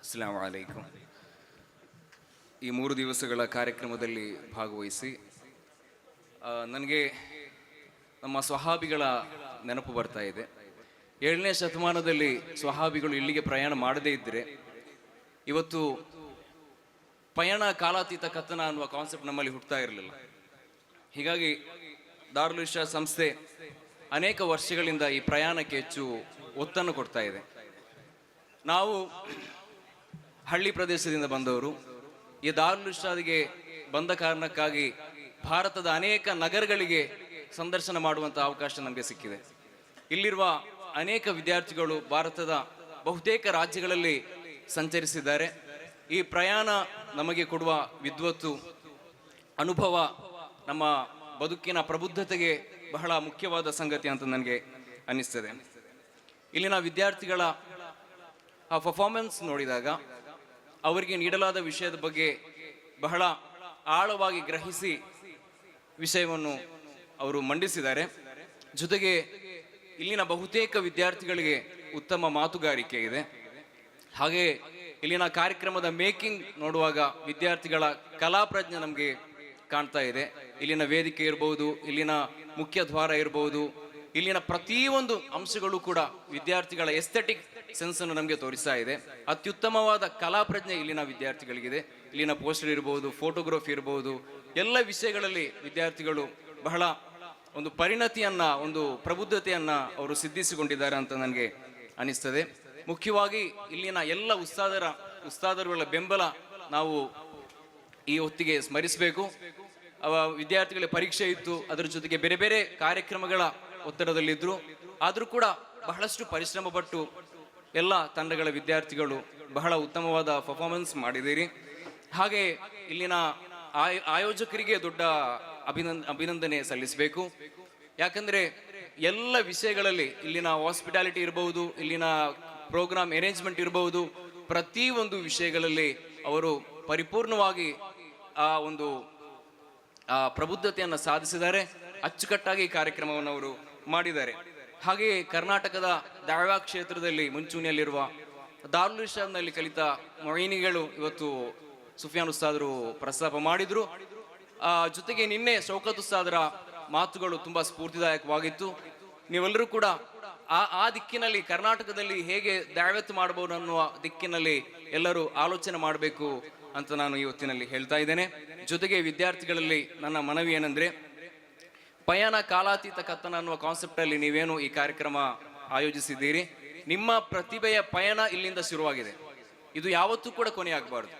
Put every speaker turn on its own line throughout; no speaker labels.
ಅಸ್ಸಲಾಮು ಅಲೈಕುಂ. ಈ 3 ದಿವಸಗಳ ಕಾರ್ಯಕ್ರಮದಲ್ಲಿ ಭಾಗವಹಿಸಿ ನನಗೆ ನಮ್ಮ ಸ್ವಹಾಬಿಗಳ ನೆನಪು ಬರ್ತಾ ಇದೆ. 7ನೇ ಶತಮಾನದಲ್ಲಿ ಸ್ವಹಾಬಿಗಳು ಇಲ್ಲಿಗೆ ಪ್ರಯಾಣ ಮಾಡದೇ ಇದ್ದರೆ ಇವತ್ತು ಪಯಣ ಕಾಲಾತೀತ ಕಥನ ಅನ್ನುವ ಕಾನ್ಸೆಪ್ಟ್ ನಮ್ಮಲ್ಲಿ ಹುಟ್ಟುತ್ತಾ ಇರಲಿಲ್ಲ. ಹೀಗಾಗಿ ದಾರುಲ್ ಇರ್ಷಾದ್ ಸಂಸ್ಥೆ ಅನೇಕ ವರ್ಷಗಳಿಂದ ಈ ಪ್ರಯಾಣಕ್ಕೆ ಹೆಚ್ಚು ಒತ್ತನ್ನು ಕೊಡ್ತಾ ಇದೆ. ನಾವು ಹಳ್ಳಿ ಪ್ರದೇಶದಿಂದ ಬಂದವರು. ಈ ದಾರುಲ್ ಇರ್ಷಾದ್ಗೆ ಬಂದ ಕಾರಣಕ್ಕಾಗಿ ಭಾರತದ ಅನೇಕ ನಗರಗಳಿಗೆ ಸಂದರ್ಶನ ಮಾಡುವಂಥ ಅವಕಾಶ ನಮಗೆ ಸಿಕ್ಕಿದೆ. ಇಲ್ಲಿರುವ ಅನೇಕ ವಿದ್ಯಾರ್ಥಿಗಳು ಭಾರತದ ಬಹುತೇಕ ರಾಜ್ಯಗಳಲ್ಲಿ ಸಂಚರಿಸಿದ್ದಾರೆ. ಈ ಪ್ರಯಾಣ ನಮಗೆ ಕೊಡುವ ವಿದ್ವತ್ತು, ಅನುಭವ ನಮ್ಮ ಬದುಕಿನ ಪ್ರಬುದ್ಧತೆಗೆ ಬಹಳ ಮುಖ್ಯವಾದ ಸಂಗತಿ ಅಂತ ನನಗೆ ಅನ್ನಿಸ್ತದೆ. ಇಲ್ಲಿನ ವಿದ್ಯಾರ್ಥಿಗಳ ಆ ಪರ್ಫಾರ್ಮೆನ್ಸ್ ನೋಡಿದಾಗ ಅವರಿಗೆ ನೀಡಲಾದ ವಿಷಯದ ಬಗ್ಗೆ ಬಹಳ ಆಳವಾಗಿ ಗ್ರಹಿಸಿ ವಿಷಯವನ್ನು ಅವರು ಮಂಡಿಸಿದ್ದಾರೆ. ಜೊತೆಗೆ ಇಲ್ಲಿನ ಬಹುತೇಕ ವಿದ್ಯಾರ್ಥಿಗಳಿಗೆ ಉತ್ತಮ ಮಾತುಗಾರಿಕೆ ಇದೆ. ಹಾಗೆ ಇಲ್ಲಿನ ಕಾರ್ಯಕ್ರಮದ ಮೇಕಿಂಗ್ ನೋಡುವಾಗ ವಿದ್ಯಾರ್ಥಿಗಳ ಕಲಾ ಪ್ರಜ್ಞೆ ನಮಗೆ ಕಾಣ್ತಾ ಇದೆ. ಇಲ್ಲಿನ ವೇದಿಕೆ ಇರಬಹುದು, ಇಲ್ಲಿನ ಮುಖ್ಯ ದ್ವಾರ ಇರಬಹುದು, ಇಲ್ಲಿನ ಪ್ರತಿಯೊಂದು ಅಂಶಗಳು ಕೂಡ ವಿದ್ಯಾರ್ಥಿಗಳ ಎಸ್ಥೆಟಿಕ್ ಸೆನ್ಸ್ ಅನ್ನು ನಮಗೆ ತೋರಿಸ್ತಾ ಇದೆ. ಅತ್ಯುತ್ತಮವಾದ ಕಲಾ ಪ್ರಜ್ಞೆ ಇಲ್ಲಿನ ವಿದ್ಯಾರ್ಥಿಗಳಿಗಿದೆ. ಇಲ್ಲಿನ ಪೋಸ್ಟರ್ ಇರಬಹುದು, ಫೋಟೋಗ್ರಫಿ ಇರಬಹುದು, ಎಲ್ಲ ವಿಷಯಗಳಲ್ಲಿ ವಿದ್ಯಾರ್ಥಿಗಳು ಬಹಳ ಒಂದು ಪರಿಣತಿಯನ್ನ, ಒಂದು ಪ್ರಬುದ್ಧತೆಯನ್ನ ಅವರು ಸಿದ್ಧಿಸಿಕೊಂಡಿದ್ದಾರೆ ಅಂತ ನನಗೆ ಅನಿಸ್ತದೆ. ಮುಖ್ಯವಾಗಿ ಇಲ್ಲಿನ ಎಲ್ಲ ಉಸ್ತಾದರುಗಳ ಬೆಂಬಲ ನಾವು ಈ ಹೊತ್ತಿಗೆ ಸ್ಮರಿಸಬೇಕು. ವಿದ್ಯಾರ್ಥಿಗಳ ಪರೀಕ್ಷೆ ಇತ್ತು, ಅದರ ಜೊತೆಗೆ ಬೇರೆ ಬೇರೆ ಕಾರ್ಯಕ್ರಮಗಳ ಒತ್ತಡದಲ್ಲಿದ್ದರು. ಆದರೂ ಕೂಡ ಬಹಳಷ್ಟು ಪರಿಶ್ರಮ ಪಟ್ಟು ಎಲ್ಲ ತಂಡಗಳ ವಿದ್ಯಾರ್ಥಿಗಳು ಬಹಳ ಉತ್ತಮವಾದ ಪರ್ಫಾರ್ಮೆನ್ಸ್ ಮಾಡಿದ್ದೀರಿ. ಹಾಗೆ ಇಲ್ಲಿನ ಆಯೋಜಕರಿಗೆ ದೊಡ್ಡ ಅಭಿನಂದನೆ ಸಲ್ಲಿಸಬೇಕು. ಯಾಕಂದ್ರೆ ಎಲ್ಲ ವಿಷಯಗಳಲ್ಲಿ ಇಲ್ಲಿನ ಹಾಸ್ಪಿಟಾಲಿಟಿ ಇರಬಹುದು, ಇಲ್ಲಿನ ಪ್ರೋಗ್ರಾಮ್ ಅರೇಂಜ್ಮೆಂಟ್ ಇರಬಹುದು, ಪ್ರತಿಯೊಂದು ವಿಷಯಗಳಲ್ಲಿ ಅವರು ಪರಿಪೂರ್ಣವಾಗಿ ಆ ಒಂದು ಪ್ರಬುದ್ಧತೆಯನ್ನು ಸಾಧಿಸಿದ್ದಾರೆ. ಅಚ್ಚುಕಟ್ಟಾಗಿ ಕಾರ್ಯಕ್ರಮವನ್ನು ಅವರು ಮಾಡಿದ್ದಾರೆ. ಹಾಗೆಯೇ ಕರ್ನಾಟಕದ ದಾಳ್ವಾ ಕ್ಷೇತ್ರದಲ್ಲಿ ಮುಂಚೂಣಿಯಲ್ಲಿರುವ ದಾರುಲ್ ಇರ್ಷಾದ್ನಲ್ಲಿ ಕಲಿತ ಮೊಯಿನಿಗಳು ಇವತ್ತು ಸುಫಿಯಾನ್ ಉಸ್ತಾದರು ಪ್ರಸ್ತಾಪ ಮಾಡಿದ್ರು. ಜೊತೆಗೆ ನಿನ್ನೆ ಶೌಕತ್ ಉಸ್ತಾದರ ಮಾತುಗಳು ತುಂಬಾ ಸ್ಫೂರ್ತಿದಾಯಕವಾಗಿತ್ತು. ನೀವೆಲ್ಲರೂ ಕೂಡ ಆ ದಿಕ್ಕಿನಲ್ಲಿ ಕರ್ನಾಟಕದಲ್ಲಿ ಹೇಗೆ ದಾವತ್ ಮಾಡಬಹುದು ಅನ್ನುವ ದಿಕ್ಕಿನಲ್ಲಿ ಎಲ್ಲರೂ ಆಲೋಚನೆ ಮಾಡಬೇಕು ಅಂತ ನಾನು ಈ ಹೊತ್ತಿನಲ್ಲಿ ಹೇಳ್ತಾ ಇದ್ದೇನೆ. ಜೊತೆಗೆ ವಿದ್ಯಾರ್ಥಿಗಳಲ್ಲಿ ನನ್ನ ಮನವಿ ಏನಂದ್ರೆ, ಪಯಣ ಕಾಲಾತೀತ ಕಥನ ಅನ್ನುವ ಕಾನ್ಸೆಪ್ಟ್ ಅಲ್ಲಿ ನೀವೇನು ಈ ಕಾರ್ಯಕ್ರಮ ಆಯೋಜಿಸಿದ್ದೀರಿ, ನಿಮ್ಮ ಪ್ರತಿಭೆಯ ಪಯಣ ಇಲ್ಲಿಂದ ಶುರುವಾಗಿದೆ. ಇದು ಯಾವತ್ತೂ ಕೂಡ ಕೊನೆಯಾಗಬಾರ್ದು.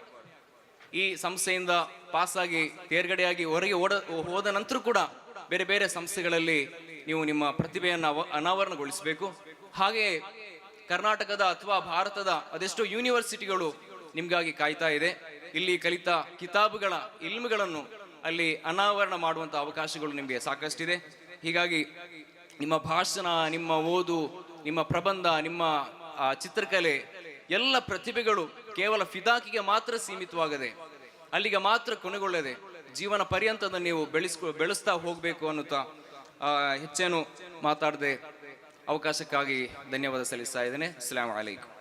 ಈ ಸಂಸ್ಥೆಯಿಂದ ಪಾಸಾಗಿ ತೇರ್ಗಡೆಯಾಗಿ ಹೊರಗೆ ಹೋದ ನಂತರ ಕೂಡ ಬೇರೆ ಬೇರೆ ಸಂಸ್ಥೆಗಳಲ್ಲಿ ನೀವು ನಿಮ್ಮ ಪ್ರತಿಭೆಯನ್ನು ಅನಾವರಣಗೊಳಿಸಬೇಕು. ಹಾಗೆ ಕರ್ನಾಟಕದ ಅಥವಾ ಭಾರತದ ಅದೆಷ್ಟೋ ಯೂನಿವರ್ಸಿಟಿಗಳು ನಿಮ್ಗಾಗಿ ಕಾಯ್ತಾ ಇದೆ. ಇಲ್ಲಿ ಕಲಿತ ಕಿತಾಬುಗಳ ಇಲ್ಮುಗಳನ್ನು ಅಲ್ಲಿ ಅನಾವರಣ ಮಾಡುವಂಥ ಅವಕಾಶಗಳು ನಿಮಗೆ ಸಾಕಷ್ಟಿದೆ. ಹೀಗಾಗಿ ನಿಮ್ಮ ಭಾಷಣ, ನಿಮ್ಮ ಓದು, ನಿಮ್ಮ ಪ್ರಬಂಧ, ನಿಮ್ಮ ಚಿತ್ರಕಲೆ, ಎಲ್ಲ ಪ್ರತಿಭೆಗಳು ಕೇವಲ ಫಿದಾಕಿಗೆ ಮಾತ್ರ ಸೀಮಿತವಾಗದೆ ಅಲ್ಲಿಗೆ ಮಾತ್ರ ಕೊನೆಗೊಳ್ಳದೆ ಜೀವನ ಪರ್ಯಂತದ ನೀವು ಬೆಳೆಸ್ತಾ ಹೋಗಬೇಕು ಅನ್ನುತ್ತಾ ಹೆಚ್ಚೇನು ಮಾತಾಡದೆ ಅವಕಾಶಕ್ಕಾಗಿ ಧನ್ಯವಾದ ಸಲ್ಲಿಸ್ತಾ ಇದ್ದೇನೆ. ಅಸ್ಸಲಾಮು ಅಲೈಕುಂ.